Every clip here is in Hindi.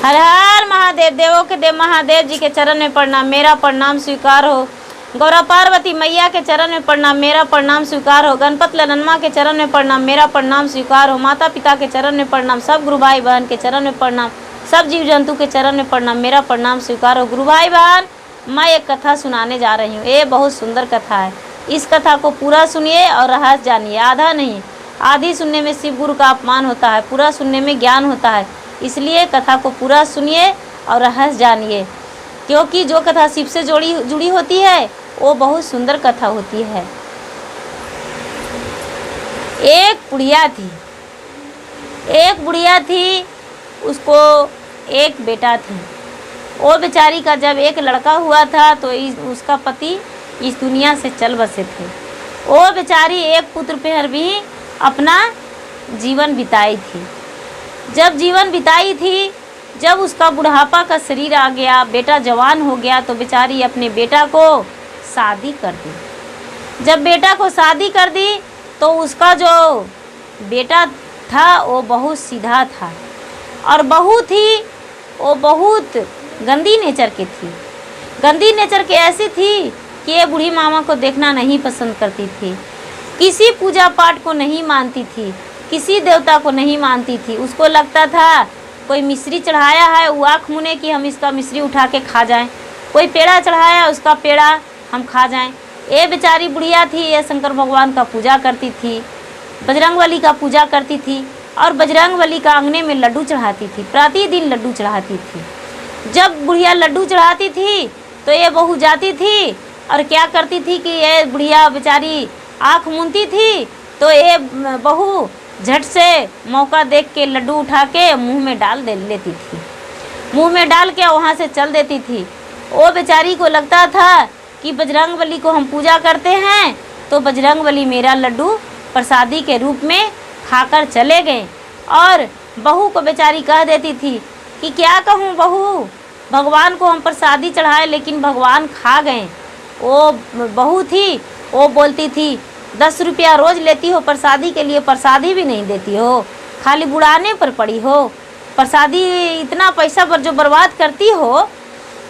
हर हर महादेव। देवों के देव महादेव जी के चरण में प्रणाम, मेरा प्रणाम स्वीकार हो। गौरा पार्वती मैया के चरण में प्रणाम, मेरा प्रणाम स्वीकार हो। गणपत ललनमा के चरण में प्रणाम, मेरा प्रणाम स्वीकार हो। माता पिता के चरण में प्रणाम, सब गुरु भाई बहन के चरण में प्रणाम, सब जीव जंतु के चरण में प्रणाम, मेरा प्रणाम स्वीकार हो। गुरु भाई बहन, मैं एक कथा सुनाने जा रही हूँ। ये बहुत सुंदर कथा है। इस कथा को पूरा सुनिए और रहस्य जानिए, आधा नहीं। आधी सुनने में शिव गुरु का अपमान होता है, पूरा सुनने में ज्ञान होता है। इसलिए कथा को पूरा सुनिए और रहस्य जानिए, क्योंकि जो कथा शिव से जुड़ी होती है वो बहुत सुंदर कथा होती है। एक बुढ़िया थी, उसको एक बेटा थी। वो बेचारी का जब एक लड़का हुआ था तो उसका पति इस दुनिया से चल बसे थे। वो बेचारी एक पुत्र पर भी अपना जीवन बिताई थी। जब जीवन बिताई थी, जब उसका बुढ़ापा का शरीर आ गया, बेटा जवान हो गया, तो बेचारी अपने बेटा को शादी कर दी। जब बेटा को शादी कर दी तो उसका जो बेटा था वो बहुत सीधा था और बहू थी वो बहुत गंदी नेचर की थी। गंदी नेचर की ऐसी थी कि ये बूढ़ी मामा को देखना नहीं पसंद करती थी, किसी पूजा पाठ को नहीं मानती थी, किसी देवता को नहीं मानती थी। उसको लगता था कोई मिश्री चढ़ाया है, वो आँख मुने कि हम इसका मिश्री उठा के खा जाएं। कोई पेड़ा चढ़ाया, उसका पेड़ा हम खा जाएं। ये बेचारी बुढ़िया थी, ये शंकर भगवान का पूजा करती थी, बजरंगबली का पूजा करती थी और बजरंगबली का अंगने में लड्डू चढ़ाती थी, प्रतिदिन लड्डू चढ़ाती थी। जब बुढ़िया लड्डू चढ़ाती थी तो ये बहू जाती थी और क्या करती थी कि ये बुढ़िया बेचारी आँख मूंदती थी तो ये बहू झट से मौका देख के लड्डू उठा के मुंह में डाल लेती थी, मुंह में डाल के वहाँ से चल देती थी। वो बेचारी को लगता था कि बजरंगबली को हम पूजा करते हैं तो बजरंगबली मेरा लड्डू प्रसादी के रूप में खाकर चले गए। और बहू को बेचारी कह देती थी कि क्या कहूँ बहू, भगवान को हम प्रसादी चढ़ाए लेकिन भगवान खा गए। वो बहू थी, वो बोलती थी 10 रुपया रोज़ लेती हो प्रसादी के लिए, प्रसादी भी नहीं देती हो, खाली बुढ़ाने पर पड़ी हो। प्रसादी इतना पैसा पर जो बर्बाद करती हो,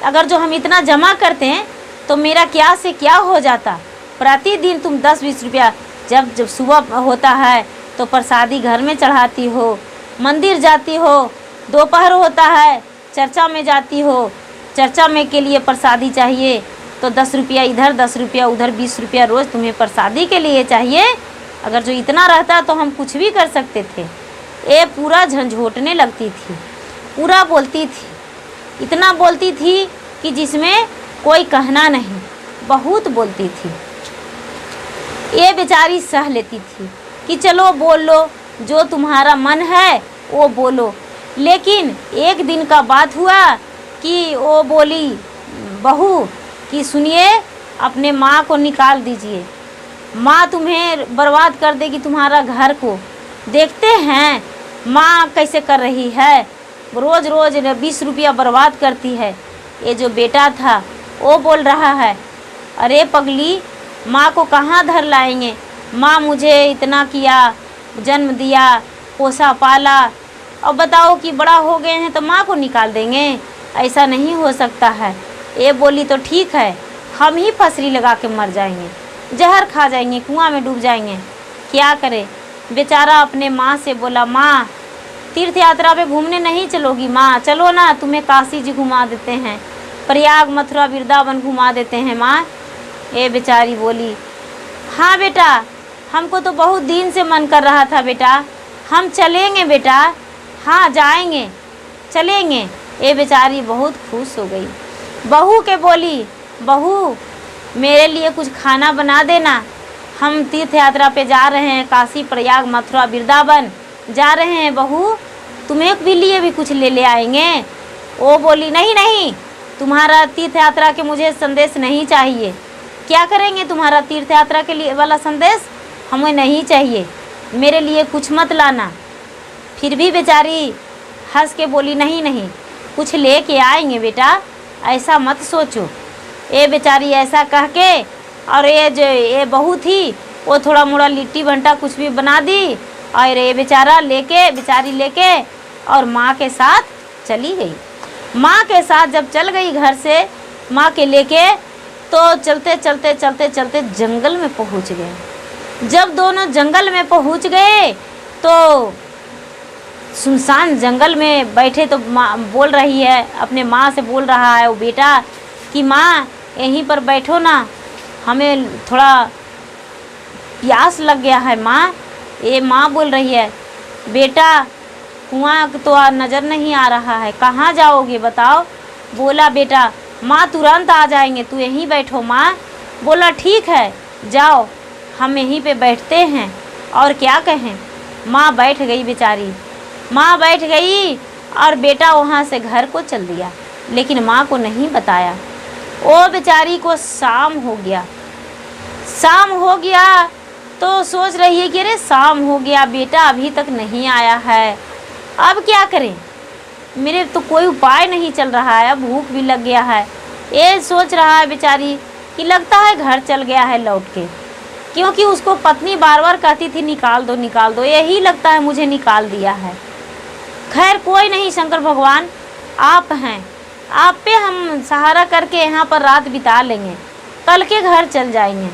अगर जो हम इतना जमा करते हैं तो मेरा क्या से क्या हो जाता। प्रतिदिन तुम 10-20 रुपया जब सुबह होता है तो प्रसादी घर में चढ़ाती हो, मंदिर जाती हो, दोपहर होता है चर्चा में जाती हो, चर्चा में के लिए प्रसादी चाहिए तो 10 रुपया इधर 10 रुपया उधर, 20 रुपया रोज़ तुम्हें प्रसादी के लिए चाहिए। अगर जो इतना रहता तो हम कुछ भी कर सकते थे। ये पूरा झंझोटने लगती थी, पूरा बोलती थी, इतना बोलती थी कि जिसमें कोई कहना नहीं, बहुत बोलती थी। ये बेचारी सह लेती थी कि चलो बोल लो, जो तुम्हारा मन है वो बोलो। लेकिन एक दिन का बात हुआ कि वो बोली बहू कि सुनिए, अपने माँ को निकाल दीजिए, माँ तुम्हें बर्बाद कर देगी तुम्हारा घर को। देखते हैं माँ कैसे कर रही है, रोज़ रोज़ 20 रुपया बर्बाद करती है। ये जो बेटा था वो बोल रहा है, अरे पगली, माँ को कहाँ धर लाएंगे, माँ मुझे इतना किया, जन्म दिया, पोसा पाला, अब बताओ कि बड़ा हो गए हैं तो माँ को निकाल देंगे, ऐसा नहीं हो सकता है। ये बोली तो ठीक है, हम ही फसरी लगा के मर जाएंगे, जहर खा जाएंगे, कुआं में डूब जाएंगे, क्या करें। बेचारा अपने माँ से बोला, माँ तीर्थ यात्रा पे घूमने नहीं चलोगी माँ, चलो ना तुम्हें काशी जी घुमा देते हैं, प्रयाग मथुरा वृंदावन घुमा देते हैं माँ। ये बेचारी बोली, हाँ बेटा, हमको तो बहुत दिन से मन कर रहा था बेटा, हम चलेंगे बेटा, हाँ जाएंगे, चलेंगे। ये बेचारी बहुत खुश हो गई। बहू के बोली, बहू मेरे लिए कुछ खाना बना देना, हम तीर्थ यात्रा पे जा रहे हैं, काशी प्रयाग मथुरा वृंदावन जा रहे हैं बहू, तुम्हें भी लिए भी कुछ ले आएंगे। वो बोली, नहीं नहीं, तुम्हारा तीर्थ यात्रा के मुझे संदेश नहीं चाहिए। क्या करेंगे तुम्हारा तीर्थ यात्रा के लिए वाला संदेश, हमें नहीं चाहिए, मेरे लिए कुछ मत लाना। फिर भी बेचारी हंस के बोली, नहीं नहीं, कुछ ले के आएंगे बेटा, ऐसा मत सोचो। ये बेचारी ऐसा कह के, और ये बहू थी वो थोड़ा मोड़ा लिट्टी भंटा कुछ भी बना दी और ये बेचारी लेके और माँ के साथ चली गई। माँ के साथ जब चल गई घर से माँ के लेके, तो चलते चलते चलते चलते जंगल में पहुँच गए। जब दोनों जंगल में पहुँच गए तो सुनसान जंगल में बैठे, तो माँ बोल रही है, अपने माँ से बोल रहा है वो बेटा कि माँ यहीं पर बैठो ना, हमें थोड़ा प्यास लग गया है माँ। ये माँ बोल रही है, बेटा कुआँ तो नज़र नहीं आ रहा है, कहाँ जाओगे बताओ। बोला बेटा माँ तुरंत आ जाएंगे, तू यहीं बैठो माँ। बोला ठीक है जाओ, हम यहीं पे बैठते हैं। और क्या कहें, माँ बैठ गई बेचारी। माँ बैठ गई और बेटा वहाँ से घर को चल दिया, लेकिन माँ को नहीं बताया। वो बेचारी को शाम हो गया। शाम हो गया तो सोच रही है कि अरे शाम हो गया, बेटा अभी तक नहीं आया है, अब क्या करें, मेरे तो कोई उपाय नहीं चल रहा है, अब भूख भी लग गया है। ये सोच रहा है बेचारी कि लगता है घर चल गया है लौट के, क्योंकि उसको पत्नी बार बार कहती थी निकाल दो, यही लगता है मुझे निकाल दिया है। खैर कोई नहीं, शंकर भगवान आप हैं, आप पे हम सहारा करके यहाँ पर रात बिता लेंगे, कल के घर चल जाएंगे।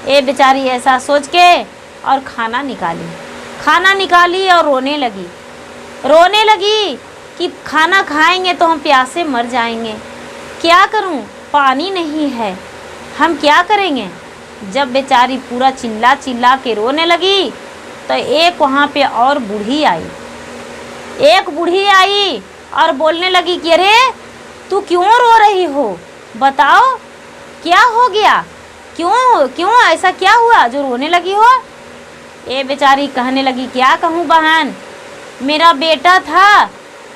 ये बेचारी ऐसा सोच के और खाना निकाली और रोने लगी कि खाना खाएंगे तो हम प्यासे मर जाएंगे, क्या करूं, पानी नहीं है, हम क्या करेंगे। जब बेचारी पूरा चिल्ला के रोने लगी तो एक वहाँ पे और बूढ़ी आई और बोलने लगी कि अरे तू क्यों रो रही हो, बताओ क्या हो गया, क्यों ऐसा क्या हुआ जो रोने लगी हो। ये बेचारी कहने लगी क्या कहूँ बहन, मेरा बेटा था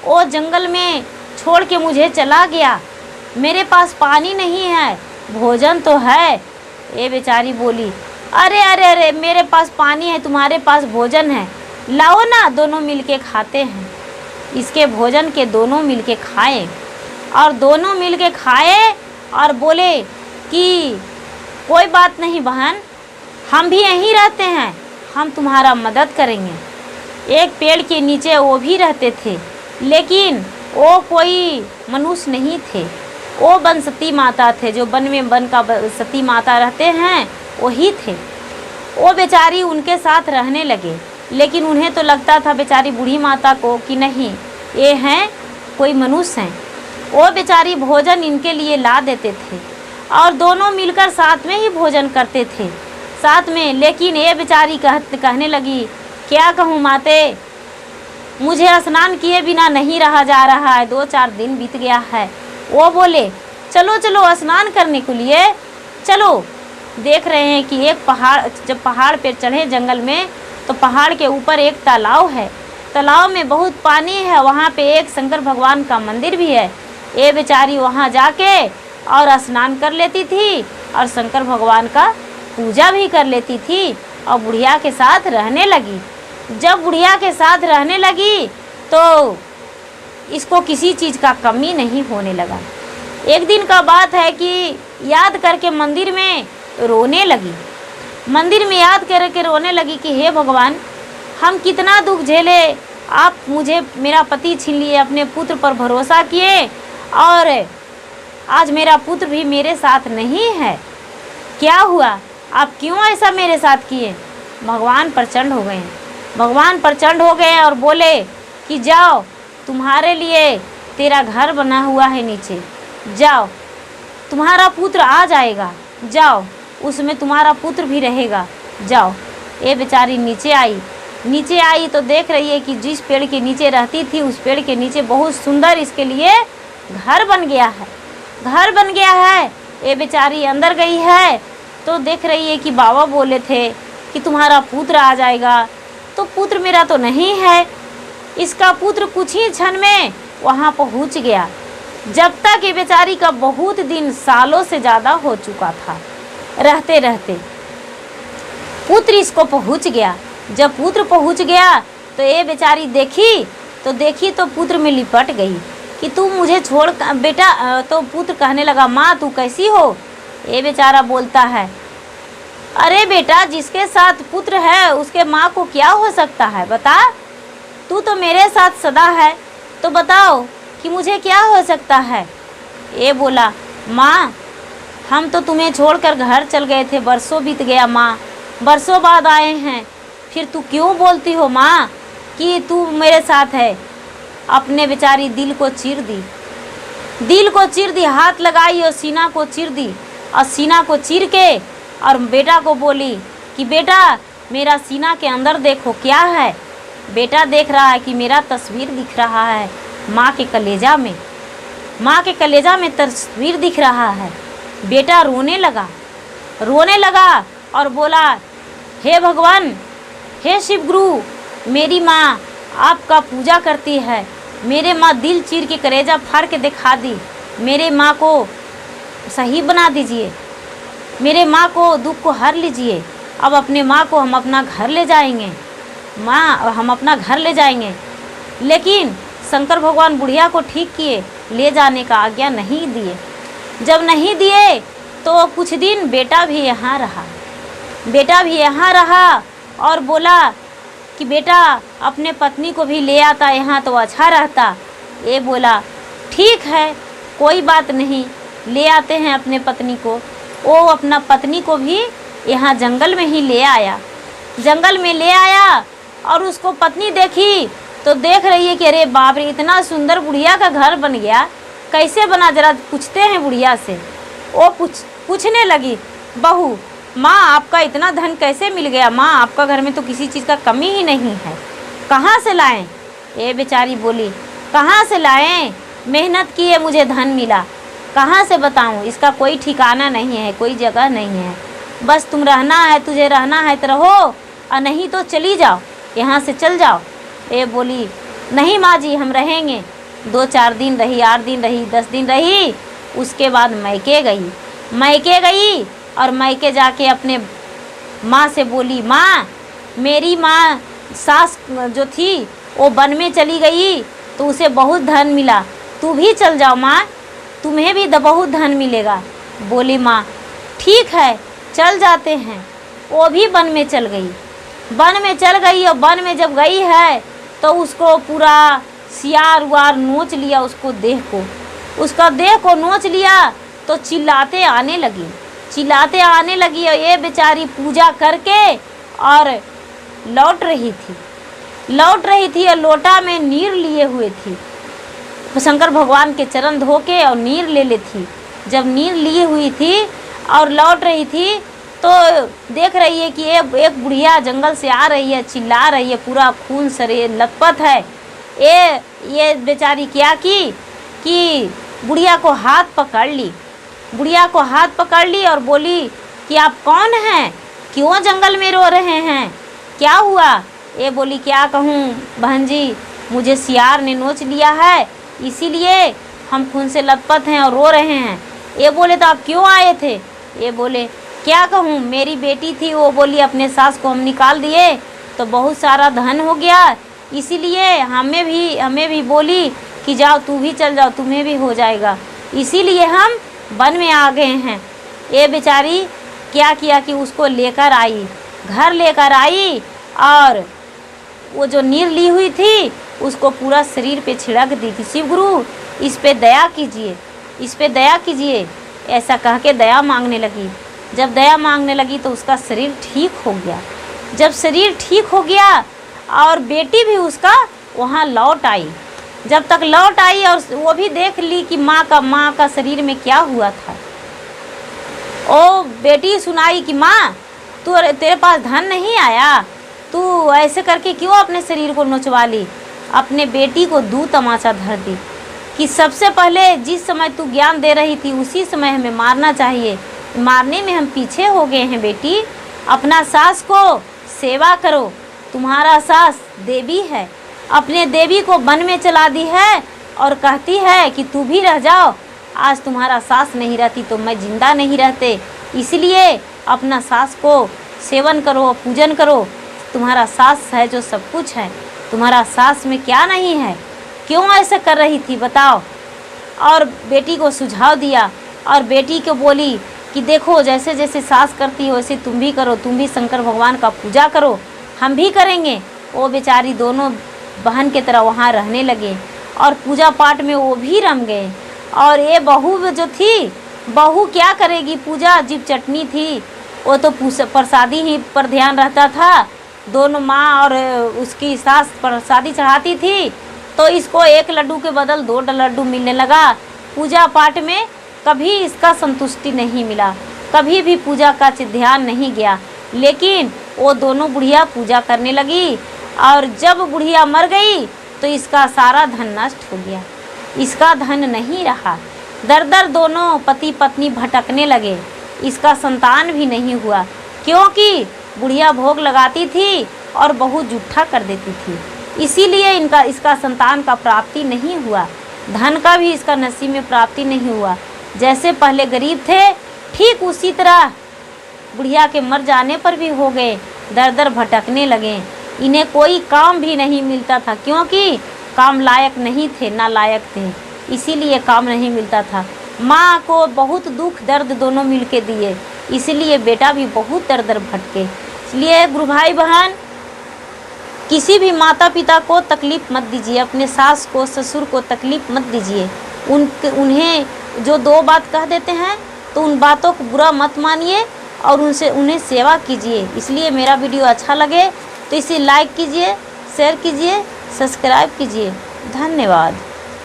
वो जंगल में छोड़ के मुझे चला गया, मेरे पास पानी नहीं है, भोजन तो है। ये बेचारी बोली अरे मेरे पास पानी है, तुम्हारे पास भोजन है, लाओ ना दोनों मिलके खाते हैं। इसके भोजन के दोनों मिलके खाए और दोनों मिलके खाए और बोले कि कोई बात नहीं बहन, हम भी यहीं रहते हैं, हम तुम्हारा मदद करेंगे। एक पेड़ के नीचे वो भी रहते थे, लेकिन वो कोई मनुष्य नहीं थे, वो वन सती माता थे, जो वन में वन का सती माता रहते हैं वही थे। वो बेचारी उनके साथ रहने लगे, लेकिन उन्हें तो लगता था बेचारी बूढ़ी माता को कि नहीं ये हैं कोई मनुष्य हैं। वो बेचारी भोजन इनके लिए ला देते थे और दोनों मिलकर साथ में ही भोजन करते थे साथ में। लेकिन ये बेचारी कहने लगी क्या कहूँ माते, मुझे स्नान किए बिना नहीं रहा जा रहा है, 2-4 दिन बीत गया है। वो बोले चलो स्नान करने के लिए चलो। देख रहे हैं कि एक पहाड़, जब पहाड़ पे चढ़े जंगल में तो पहाड़ के ऊपर एक तालाब है, तालाब में बहुत पानी है, वहाँ पे एक शंकर भगवान का मंदिर भी है। ये बेचारी वहाँ जाके और स्नान कर लेती थी और शंकर भगवान का पूजा भी कर लेती थी और बुढ़िया के साथ रहने लगी। जब बुढ़िया के साथ रहने लगी तो इसको किसी चीज़ का कमी नहीं होने लगा। एक दिन का बात है कि याद करके मंदिर में रोने लगी, मंदिर में याद करके रोने लगी कि हे भगवान, हम कितना दुख झेले, आप मुझे मेरा पति छीन लिए, अपने पुत्र पर भरोसा किए और आज मेरा पुत्र भी मेरे साथ नहीं है, क्या हुआ, आप क्यों ऐसा मेरे साथ किए। भगवान प्रचंड हो गए, भगवान प्रचंड हो गए और बोले कि जाओ, तुम्हारे लिए तेरा घर बना हुआ है नीचे, जाओ तुम्हारा पुत्र आ जाएगा, जाओ उसमें तुम्हारा पुत्र भी रहेगा, जाओ। ये बेचारी नीचे आई तो देख रही है कि जिस पेड़ के नीचे रहती थी उस पेड़ के नीचे बहुत सुंदर इसके लिए घर बन गया है। ये बेचारी अंदर गई है तो देख रही है कि बाबा बोले थे कि तुम्हारा पुत्र आ जाएगा, तो पुत्र मेरा तो नहीं है। इसका पुत्र कुछ ही क्षण में वहाँ पहुँच गया। जब तक ये बेचारी का बहुत दिन, सालों से ज़्यादा हो चुका था, रहते रहते पुत्र इसको पहुँच गया। जब पुत्र पहुँच गया तो ये बेचारी देखी तो पुत्र में लिपट गई कि तू मुझे छोड़ बेटा। तो पुत्र कहने लगा माँ तू कैसी हो। ये बेचारा बोलता है अरे बेटा, जिसके साथ पुत्र है उसके माँ को क्या हो सकता है, बता, तू तो मेरे साथ सदा है, तो बताओ कि मुझे क्या हो सकता है। ये बोला, माँ हम तो तुम्हें छोड़कर घर चल गए थे, बरसों बीत गया माँ, बरसों बाद आए हैं, फिर तू क्यों बोलती हो माँ कि तू मेरे साथ है। अपने बेचारी दिल को चीर दी, दिल को चीर दी, हाथ लगाई और सीना को चीर दी, और सीना को चीर के और बेटा को बोली कि बेटा मेरा सीना के अंदर देखो क्या है। बेटा देख रहा है कि मेरा तस्वीर दिख रहा है माँ के कलेजा में, माँ के कलेजा में तस्वीर दिख रहा है। बेटा रोने लगा और बोला, हे भगवान, हे शिव गुरु, मेरी माँ आपका पूजा करती है, मेरे माँ दिल चीर के कलेजा फाड़ के दिखा दी, मेरे माँ को सही बना दीजिए, मेरे माँ को दुख को हर लीजिए। अब अपने माँ को हम अपना घर ले जाएंगे, माँ हम अपना घर ले जाएंगे। लेकिन शंकर भगवान बुढ़िया को ठीक किए, ले जाने का आज्ञा नहीं दिए। जब नहीं दिए तो कुछ दिन बेटा भी यहाँ रहा और बोला कि बेटा अपने पत्नी को भी ले आता यहाँ तो अच्छा रहता। ये बोला, ठीक है कोई बात नहीं, ले आते हैं अपने पत्नी को। वो अपना पत्नी को भी यहाँ जंगल में ही ले आया, जंगल में ले आया और उसको पत्नी देखी तो देख रही है कि अरे बाप रे, इतना सुंदर बुढ़िया का घर बन गया, कैसे बना, जरा पूछते हैं बुढ़िया से। वो पूछने लगी, बहू माँ आपका इतना धन कैसे मिल गया, माँ आपका घर में तो किसी चीज़ का कमी ही नहीं है, कहाँ से लाएं। ये बेचारी बोली, कहाँ से लाएं, मेहनत की है मुझे धन मिला, कहाँ से बताऊँ, इसका कोई ठिकाना नहीं है, कोई जगह नहीं है, बस तुम रहना है, तुझे रहना है तो रहो और नहीं तो चली जाओ, यहाँ से चल जाओ। ये बोली, नहीं माँ जी हम रहेंगे। 2-4 दिन रही, 8 दिन रही, 10 दिन रही, उसके बाद मैके गई और मैके जाके अपने माँ से बोली, माँ मेरी माँ सास जो थी वो वन में चली गई तो उसे बहुत धन मिला, तू भी चल जाओ माँ, तुम्हें भी बहुत धन मिलेगा। बोली माँ ठीक है चल जाते हैं। वो भी वन में चल गई और वन में जब गई है तो उसको पूरा सियार उआर नोच लिया, उसका देह को नोच लिया तो चिल्लाते आने लगी और ये बेचारी पूजा करके और लौट रही थी और लोटा में नीर लिए हुए थी। शंकर भगवान के चरण धो के और नीर ले ली थी। जब नीर लिए हुई थी और लौट रही थी तो देख रही है कि एक बुढ़िया जंगल से आ रही है, चिल्ला रही है, पूरा खून शरीर लथपथ है। ये बेचारी क्या की कि बुढ़िया को हाथ पकड़ ली और बोली कि आप कौन हैं, क्यों जंगल में रो रहे हैं, क्या हुआ। ये बोली, क्या कहूँ बहन जी, मुझे सियार ने नोच लिया है, इसीलिए हम खून से लथपथ हैं और रो रहे हैं। ये बोले, तो आप क्यों आए थे। ये बोले, क्या कहूँ, मेरी बेटी थी, वो बोली अपने सास को हम निकाल दिए तो बहुत सारा धन हो गया, इसीलिए हमें भी बोली कि जाओ तू भी चल जाओ, तुम्हें भी हो जाएगा, इसीलिए हम वन में आ गए हैं। ये बेचारी क्या किया कि उसको घर लेकर आई और वो जो नीर ली हुई थी उसको पूरा शरीर पे छिड़क दी थी। शिव गुरु इस पे दया कीजिए, ऐसा कह के दया मांगने लगी। जब दया मांगने लगी तो उसका शरीर ठीक हो गया। जब शरीर ठीक हो गया और बेटी भी उसका वहाँ लौट आई। जब तक लौट आई और वो भी देख ली कि माँ का शरीर में क्या हुआ था। ओ बेटी सुनाई कि माँ तेरे पास धन नहीं आया, तू ऐसे करके क्यों अपने शरीर को नोचवा ली। अपने बेटी को दू तमाचा धर दी कि सबसे पहले जिस समय तू ज्ञान दे रही थी उसी समय हमें मारना चाहिए, मारने में हम पीछे हो गए हैं। बेटी अपना सास को सेवा करो, तुम्हारा सास देवी है, अपने देवी को वन में चला दी है और कहती है कि तू भी रह जाओ। आज तुम्हारा सास नहीं रहती तो मैं जिंदा नहीं रहते, इसलिए अपना सास को सेवन करो, पूजन करो। तुम्हारा सास है जो सब कुछ है, तुम्हारा सास में क्या नहीं है, क्यों ऐसा कर रही थी बताओ। और बेटी को सुझाव दिया और बेटी को बोली कि देखो जैसे जैसे सास करती है वैसे तुम भी करो, तुम भी शंकर भगवान का पूजा करो, हम भी करेंगे। वो बेचारी दोनों बहन की तरह वहाँ रहने लगे और पूजा पाठ में वो भी रम गए। और ये बहू जो थी, बहू क्या करेगी, पूजा जीव चटनी थी, वो तो प्रसादी ही पर ध्यान रहता था। दोनों माँ और उसकी सास प्रसादी चढ़ाती थी, तो इसको एक लड्डू के बदल 2 लड्डू मिलने लगा। पूजा पाठ में कभी इसका संतुष्टि नहीं मिला, कभी भी पूजा का ध्यान नहीं गया। लेकिन वो दोनों बुढ़िया पूजा करने लगी, और जब बुढ़िया मर गई तो इसका सारा धन नष्ट हो गया, इसका धन नहीं रहा। दर दर दोनों पति पत्नी भटकने लगे, इसका संतान भी नहीं हुआ, क्योंकि बुढ़िया भोग लगाती थी और बहू जूठा कर देती थी। इसीलिए इसका संतान का प्राप्ति नहीं हुआ, धन का भी इसका नसीब में प्राप्ति नहीं हुआ। जैसे पहले गरीब थे, ठीक उसी तरह बुढ़िया के मर जाने पर भी हो गए, दर दर भटकने लगे। इन्हें कोई काम भी नहीं मिलता था, क्योंकि काम लायक नहीं थे, ना लायक थे, इसीलिए काम नहीं मिलता था। माँ को बहुत दुख दर्द दोनों मिल के दिए, इसलिए बेटा भी बहुत दर दर भटके। इसलिए गुरु भाई बहन, किसी भी माता पिता को तकलीफ़ मत दीजिए, अपने सास को ससुर को तकलीफ़ मत दीजिए। उन्हें जो 2 बात कह देते हैं तो उन बातों को बुरा मत मानिए और उन्हें सेवा कीजिए। इसलिए मेरा वीडियो अच्छा लगे तो इसे लाइक कीजिए, शेयर कीजिए, सब्सक्राइब कीजिए। धन्यवाद।